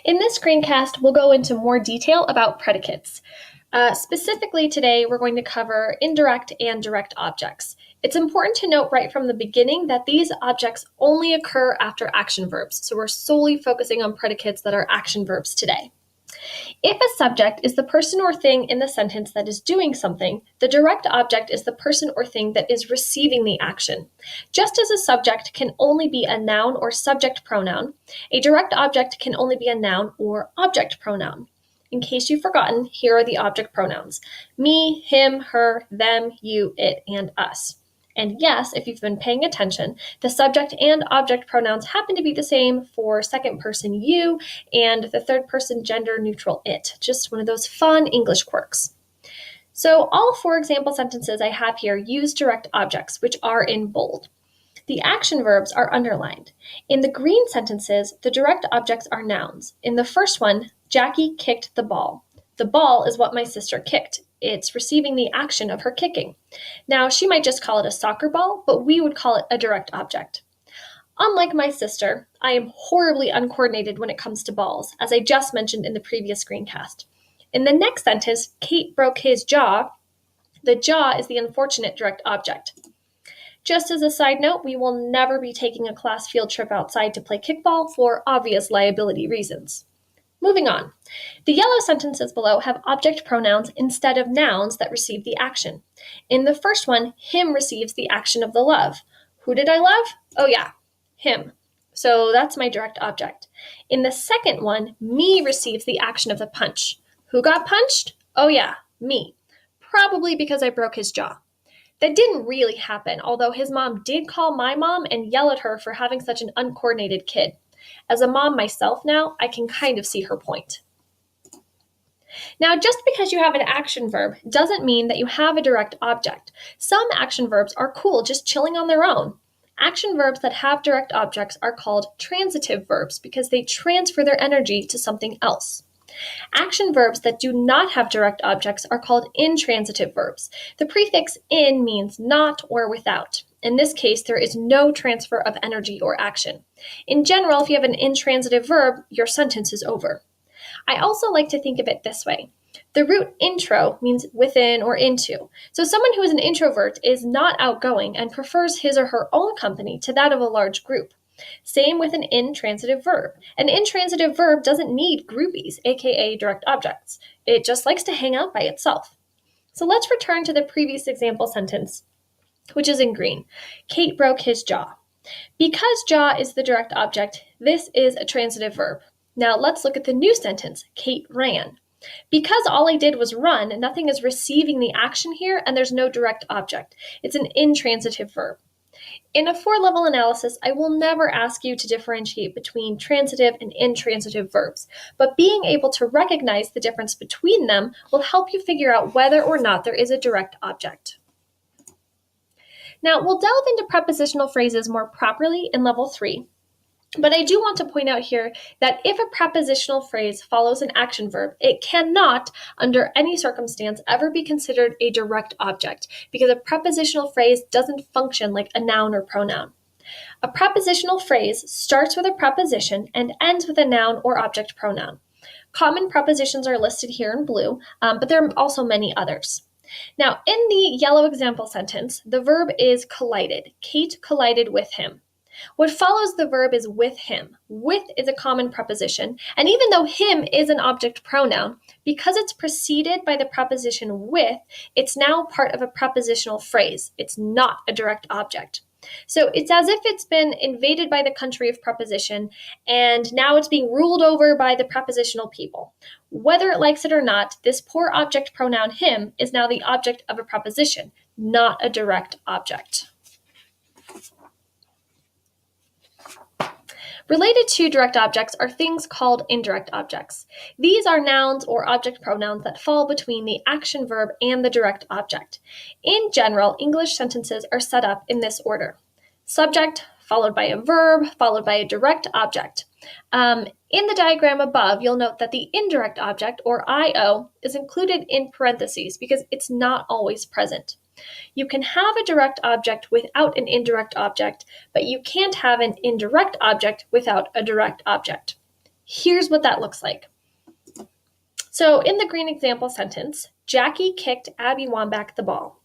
In this screencast, we'll go into more detail about predicates. Specifically today, we're going to cover indirect and direct objects. It's important to note right from the beginning that these objects only occur after action verbs, so we're solely focusing on predicates that are action verbs today. If a subject is the person or thing in the sentence that is doing something, the direct object is the person or thing that is receiving the action. Just as a subject can only be a noun or subject pronoun, a direct object can only be a noun or object pronoun. In case you've forgotten, here are the object pronouns: me, him, her, them, you, it, and us. And yes, if you've been paying attention, the subject and object pronouns happen to be the same for second person you and the third person gender neutral it. Just one of those fun English quirks. So all 4 example sentences I have here use direct objects, which are in bold. The action verbs are underlined. In the green sentences, the direct objects are nouns. In the first one, Jackie kicked the ball. The ball is what my sister kicked. It's receiving the action of her kicking. Now, she might just call it a soccer ball, but we would call it a direct object. Unlike my sister, I am horribly uncoordinated when it comes to balls, as I just mentioned in the previous screencast. In the next sentence, Kate broke his jaw. The jaw is the unfortunate direct object. Just as a side note, we will never be taking a class field trip outside to play kickball for obvious liability reasons. Moving on. The yellow sentences below have object pronouns instead of nouns that receive the action. In the first one, him receives the action of the love. Who did I love? Oh yeah, him. So that's my direct object. In the second one, me receives the action of the punch. Who got punched? Oh yeah, me. Probably because I broke his jaw. That didn't really happen, although his mom did call my mom and yell at her for having such an uncoordinated kid. As a mom myself now, I can kind of see her point. Now, just because you have an action verb doesn't mean that you have a direct object. Some action verbs are cool just chilling on their own. Action verbs that have direct objects are called transitive verbs because they transfer their energy to something else. Action verbs that do not have direct objects are called intransitive verbs. The prefix in means not or without. In this case, there is no transfer of energy or action. In general, if you have an intransitive verb, your sentence is over. I also like to think of it this way. The root intro means within or into. So someone who is an introvert is not outgoing and prefers his or her own company to that of a large group. Same with an intransitive verb. An intransitive verb doesn't need groupies, aka direct objects. It just likes to hang out by itself. So let's return to the previous example sentence, which is in green. Kate broke his jaw. Because jaw is the direct object, this is a transitive verb. Now let's look at the new sentence. Kate ran. Because all I did was run, nothing is receiving the action here, and there's no direct object. It's an intransitive verb. In a 4-level analysis, I will never ask you to differentiate between transitive and intransitive verbs, but being able to recognize the difference between them will help you figure out whether or not there is a direct object. Now, we'll delve into prepositional phrases more properly in level 3, but I do want to point out here that if a prepositional phrase follows an action verb, it cannot, under any circumstance, ever be considered a direct object, because a prepositional phrase doesn't function like a noun or pronoun. A prepositional phrase starts with a preposition and ends with a noun or object pronoun. Common prepositions are listed here in blue, but there are also many others. Now, in the yellow example sentence, the verb is collided. Kate collided with him. What follows the verb is with him. With is a common preposition, and even though him is an object pronoun, because it's preceded by the preposition with, it's now part of a prepositional phrase. It's not a direct object. So it's as if it's been invaded by the country of preposition, and now it's being ruled over by the prepositional people. Whether it likes it or not, this poor object pronoun him is now the object of a preposition, not a direct object. Related to direct objects are things called indirect objects. These are nouns or object pronouns that fall between the action verb and the direct object. In general, English sentences are set up in this order: subject, followed by a verb, followed by a direct object. In the diagram above, you'll note that the indirect object, or IO, is included in parentheses because it's not always present. You can have a direct object without an indirect object, but you can't have an indirect object without a direct object. Here's what that looks like. So in the green example sentence, Jackie kicked Abby Wambach the ball.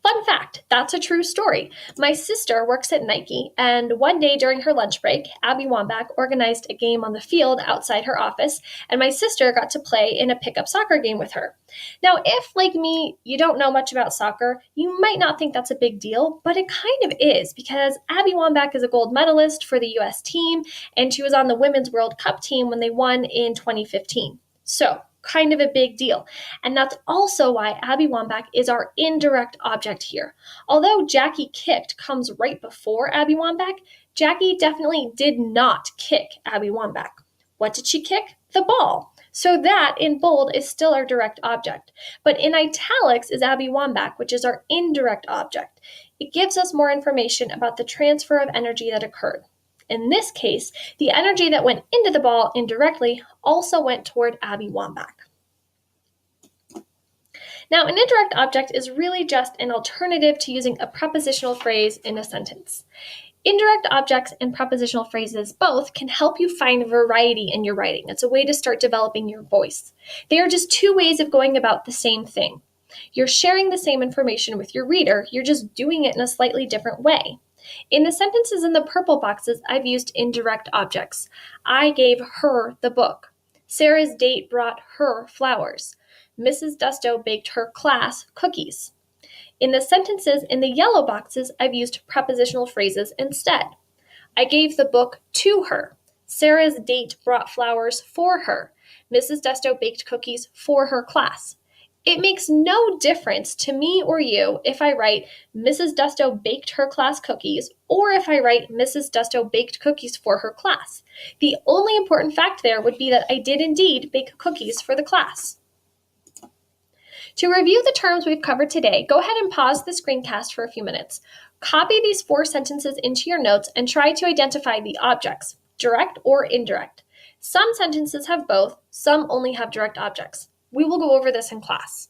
Fun fact, that's a true story. My sister works at Nike, and one day during her lunch break, Abby Wambach organized a game on the field outside her office, and my sister got to play in a pickup soccer game with her. Now, if, like me, you don't know much about soccer, you might not think that's a big deal, but it kind of is, because Abby Wambach is a gold medalist for the US team, and she was on the Women's World Cup team when they won in 2015. So, kind of a big deal. And that's also why Abby Wambach is our indirect object here. Although Jackie kicked comes right before Abby Wambach, Jackie definitely did not kick Abby Wambach. What did she kick? The ball. So that in bold is still our direct object. But in italics is Abby Wambach, which is our indirect object. It gives us more information about the transfer of energy that occurred. In this case, the energy that went into the ball indirectly also went toward Abby Wambach. Now, an indirect object is really just an alternative to using a prepositional phrase in a sentence. Indirect objects and prepositional phrases both can help you find variety in your writing. It's a way to start developing your voice. They are just two ways of going about the same thing. You're sharing the same information with your reader, you're just doing it in a slightly different way. In the sentences in the purple boxes, I've used indirect objects. I gave her the book. Sarah's date brought her flowers. Mrs. Dusto baked her class cookies. In the sentences in the yellow boxes, I've used prepositional phrases instead. I gave the book to her. Sarah's date brought flowers for her. Mrs. Dusto baked cookies for her class. It makes no difference to me or you if I write Mrs. Dusto baked her class cookies or if I write Mrs. Dusto baked cookies for her class. The only important fact there would be that I did indeed bake cookies for the class. To review the terms we've covered today, go ahead and pause the screencast for a few minutes. Copy these 4 sentences into your notes and try to identify the objects, direct or indirect. Some sentences have both, some only have direct objects. We will go over this in class.